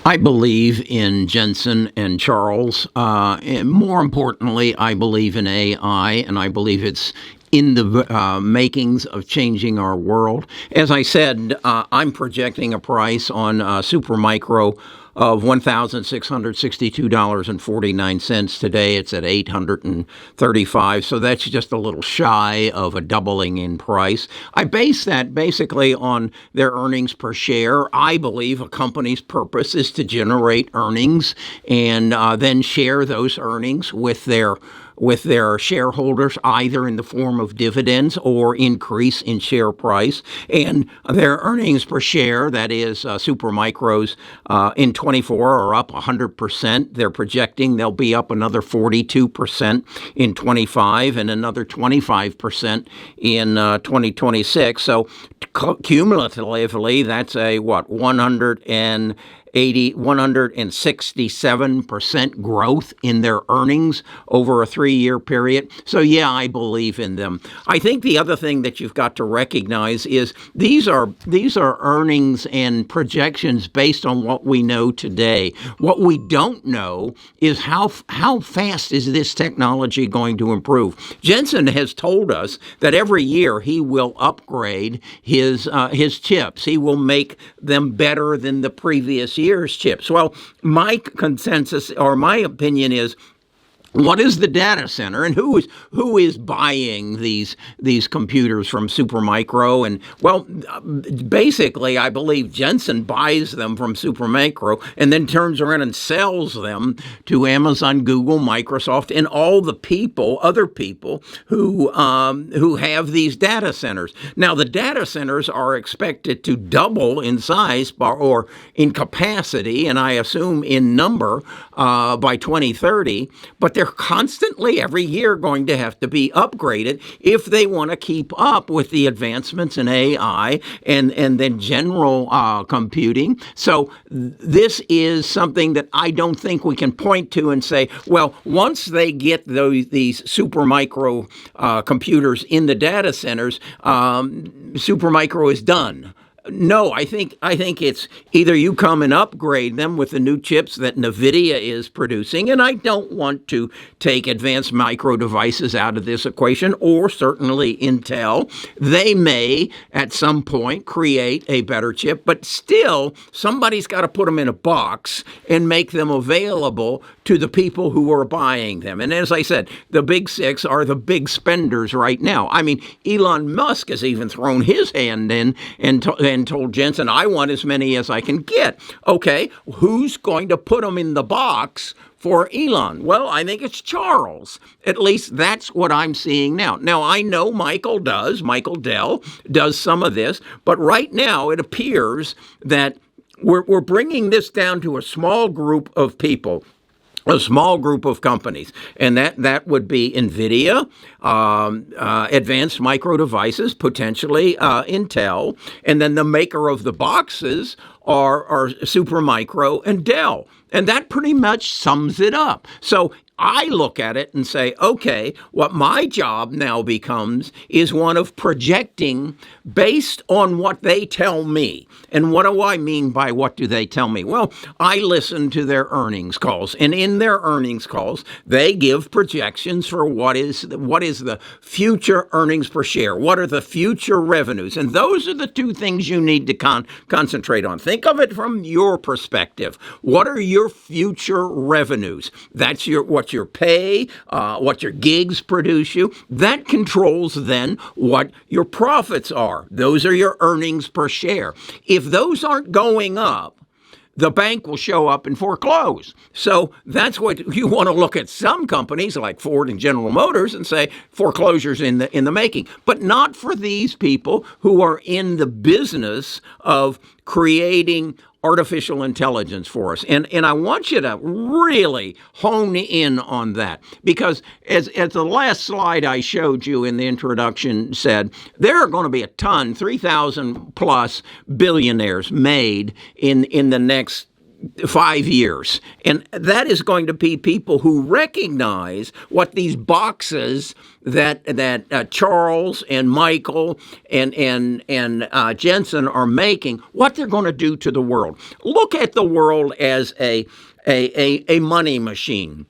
I believe in Jensen and Charles. And more importantly, I believe in AI, and I believe it's in the makings of changing our world. As I said, I'm projecting a price on Supermicro of $1,662.49. Today it's at $835, so that's just a little shy of a doubling in price. I base that basically on their earnings per share. I believe a company's purpose is to generate earnings and then share those earnings with their shareholders, either in the form of dividends or increase in share price. And their earnings per share, that is Supermicro's, in 24 are up 100%. They're projecting they'll be up another 42% in 25 and another 25% in 2026. So cumulatively, that's a 167% growth in their earnings over a 3-year period. So yeah, I believe in them. I think the other thing that you've got to recognize is these are earnings and projections based on what we know today. What we don't know is how fast is this technology going to improve. Jensen has told us that every year he will upgrade his chips. He will make them better than the previous year's chips. Well, my consensus or my opinion is, what is the data center, and who is buying these computers from Supermicro? And well, basically, I believe Jensen buys them from Supermicro and then turns around and sells them to Amazon, Google, Microsoft, and all the other people who have these data centers. Now, the data centers are expected to double in size or in capacity, and I assume in number by 2030, but they're constantly every year going to have to be upgraded if they want to keep up with the advancements in AI and then general computing. So this is something that I don't think we can point to and say, well, once they get these Supermicro computers in the data centers, Supermicro is done. No, I think it's either you come and upgrade them with the new chips that NVIDIA is producing, and I don't want to take Advanced Micro Devices out of this equation, or certainly Intel. They may, at some point, create a better chip, but still, somebody's got to put them in a box and make them available to the people who are buying them. And as I said, the big six are the big spenders right now. I mean, Elon Musk has even thrown his hand in and told Jensen, I want as many as I can get. Okay, who's going to put them in the box for Elon? Well, I think it's Charles. At least that's what I'm seeing now. Now, I know Michael Dell does some of this, but right now it appears that we're bringing this down to a small group of people, a small group of companies, and that would be NVIDIA, Advanced Micro Devices, potentially Intel, and then the maker of the boxes are Supermicro and Dell. And that pretty much sums it up. So I look at it and say, okay, what my job now becomes is one of projecting based on what they tell me. And what do I mean by what do they tell me? Well, I listen to their earnings calls, and in their earnings calls, they give projections for what is the future earnings per share, what are the future revenues, and those are the two things you need to concentrate on. Think of it from your perspective. What are your future revenues? That's what your pay, what your gigs produce you. That controls then what your profits are. Those are your earnings per share. If those aren't going up, the bank will show up and foreclose. So that's what you want to look at some companies like Ford and General Motors and say foreclosures in the making, but not for these people who are in the business of creating artificial intelligence for us. And I want you to really hone in on that, because as the last slide I showed you in the introduction said, there are going to be a ton, 3,000 plus billionaires made in the next 5 years. And that is going to be people who recognize what these boxes that Charles and Michael and Jensen are making, what they're going to do to the world. Look at the world as a money machine.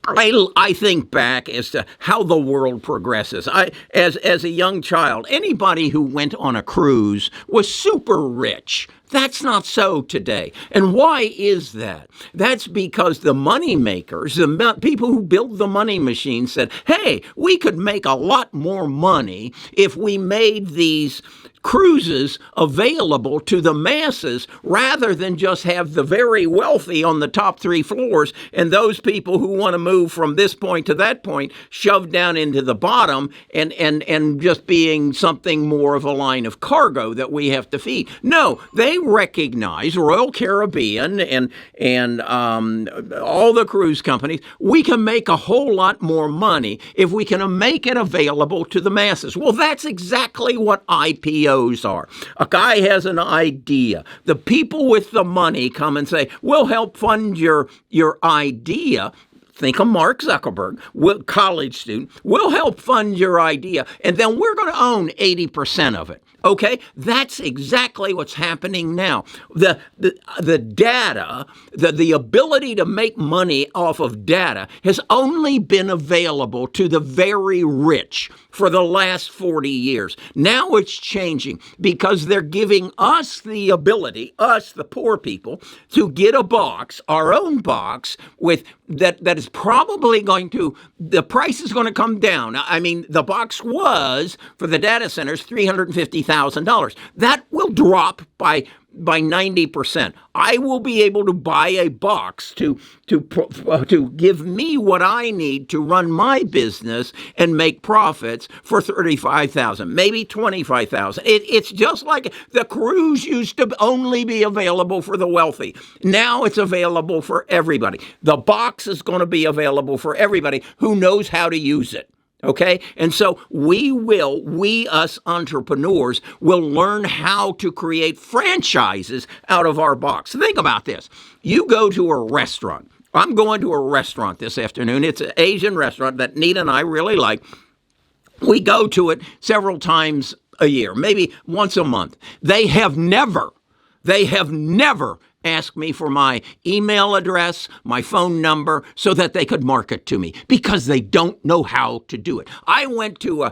I think back as to how the world progresses. As a young child, anybody who went on a cruise was super rich. That's not so today. And why is that? That's because the money makers, the people who build the money machine said, hey, we could make a lot more money if we made these cruises available to the masses rather than just have the very wealthy on the top 3 floors and those people who want to move from this point to that point shoved down into the bottom and just being something more of a line of cargo that we have to feed. No, they recognize, Royal Caribbean and all the cruise companies, we can make a whole lot more money if we can make it available to the masses. Well, that's exactly what IPOs are. A guy has an idea. The people with the money come and say, we'll help fund your idea. Think of Mark Zuckerberg, college student. We'll help fund your idea, and then we're going to own 80% of it. Okay, that's exactly what's happening now. The data, the ability to make money off of data has only been available to the very rich for the last 40 years. Now it's changing because they're giving us the ability, us, the poor people, to get a box, our own box, with that is probably going to, the price is going to come down. I mean, the box was, for the data centers, $350,000. That will drop by 90%. I will be able to buy a box to give me what I need to run my business and make profits for $35,000, maybe $25,000. It's just like the cruise used to only be available for the wealthy. Now it's available for everybody. The box is going to be available for everybody who knows how to use it. Okay? And so we us entrepreneurs will learn how to create franchises out of our box. Think about this. You go to a restaurant. I'm going to a restaurant this afternoon. It's an Asian restaurant that Nita and I really like. We go to it several times a year, maybe once a month. They have never asked me for my email address, my phone number, so that they could market to me, because they don't know how to do it. I went to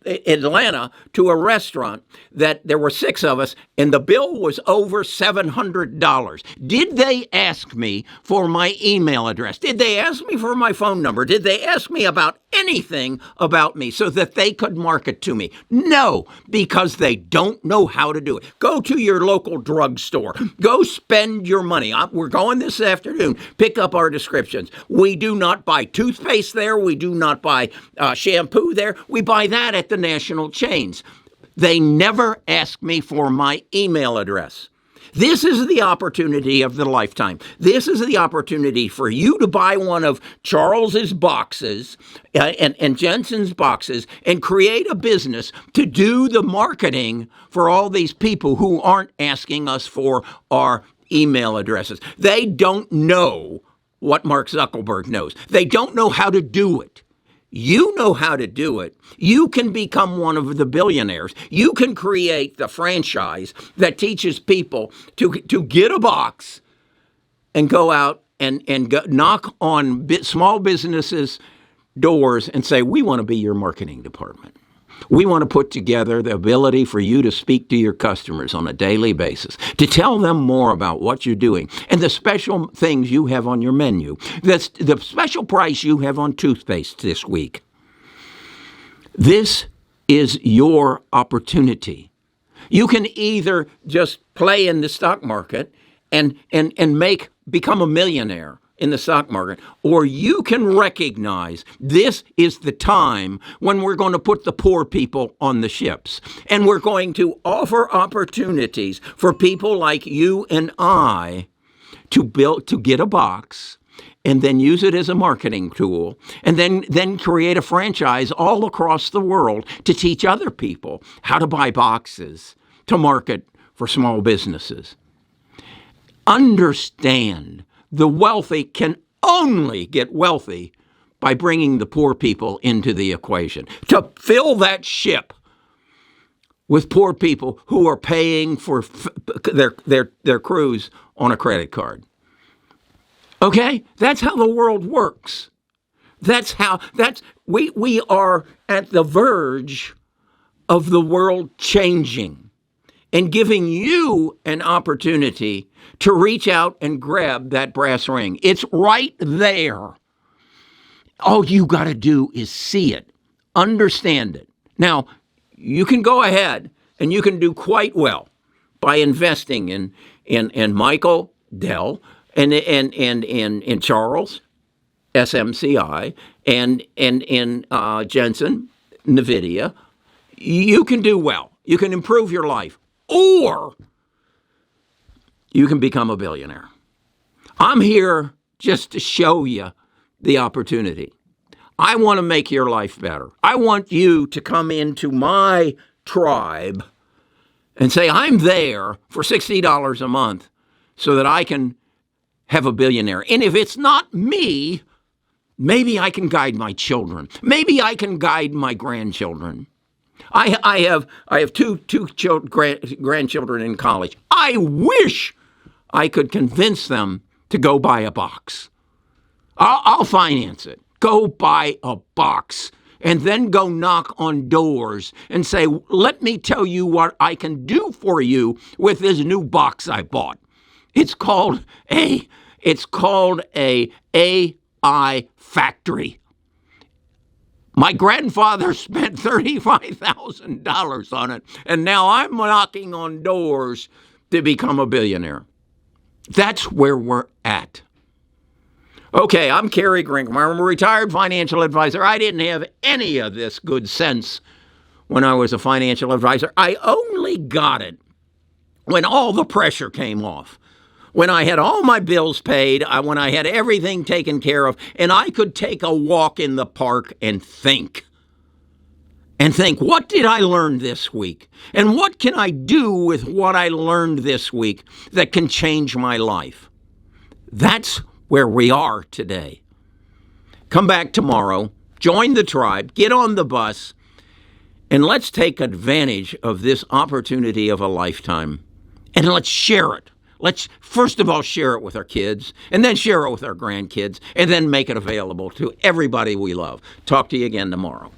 Atlanta to a restaurant that there were 6 of us, and the bill was over $700. Did they ask me for my email address? Did they ask me for my phone number? Did they ask me about anything about me so that they could market to me? No, because they don't know how to do it. Go to your local drugstore. Go spend your money. We're going this afternoon. Pick up our descriptions. We do not buy toothpaste there. We do not buy shampoo there. We buy that at the national chains. They never ask me for my email address. This is the opportunity of the lifetime. This is the opportunity for you to buy one of Charles's boxes and Jensen's boxes and create a business to do the marketing for all these people who aren't asking us for our email addresses. They don't know what Mark Zuckerberg knows. They don't know how to do it. You know how to do it. You can become one of the billionaires. You can create the franchise that teaches people to get a box and go out and go, knock on small businesses' doors and say, we want to be your marketing department. We want to put together the ability for you to speak to your customers on a daily basis, to tell them more about what you're doing and the special things you have on your menu, that's the special price you have on toothpaste this week. This is your opportunity. You can either just play in the stock market and become a millionaire in the stock market, or you can recognize this is the time when we're going to put the poor people on the ships, and we're going to offer opportunities for people like you and I to get a box and then use it as a marketing tool, and then create a franchise all across the world to teach other people how to buy boxes to market for small businesses. understand the wealthy can only get wealthy by bringing the poor people into the equation. To fill that ship with poor people who are paying for their cruise on a credit card. Okay? That's how the world works. We are at the verge of the world changing and giving you an opportunity to reach out and grab that brass ring. It's right there. All you got to do is see it, understand it. Now, you can go ahead and you can do quite well by investing in Michael Dell and in Charles, SMCI, and in Jensen, NVIDIA. You can do well. You can improve your life. Or you can become a billionaire. I'm here just to show you the opportunity. I want to make your life better. I want you to come into my tribe and say, I'm there for $60 a month so that I can have a billionaire. And if it's not me, maybe I can guide my children. Maybe I can guide my grandchildren. I have two grandchildren in college. I wish I could convince them to go buy a box. I'll finance it. Go buy a box and then go knock on doors and say, let me tell you what I can do for you with this new box I bought. It's called a AI factory. My grandfather spent $35,000 on it, and now I'm knocking on doors to become a billionaire. That's where we're at. Okay, I'm Kerry Grinkmeyer. I'm a retired financial advisor. I didn't have any of this good sense when I was a financial advisor. I only got it when all the pressure came off. When I had all my bills paid, when I had everything taken care of, and I could take a walk in the park and think, what did I learn this week? And what can I do with what I learned this week that can change my life? That's where we are today. Come back tomorrow, join the tribe, get on the bus, and let's take advantage of this opportunity of a lifetime, and let's share it. Let's first of all share it with our kids, and then share it with our grandkids, and then make it available to everybody we love. Talk to you again tomorrow.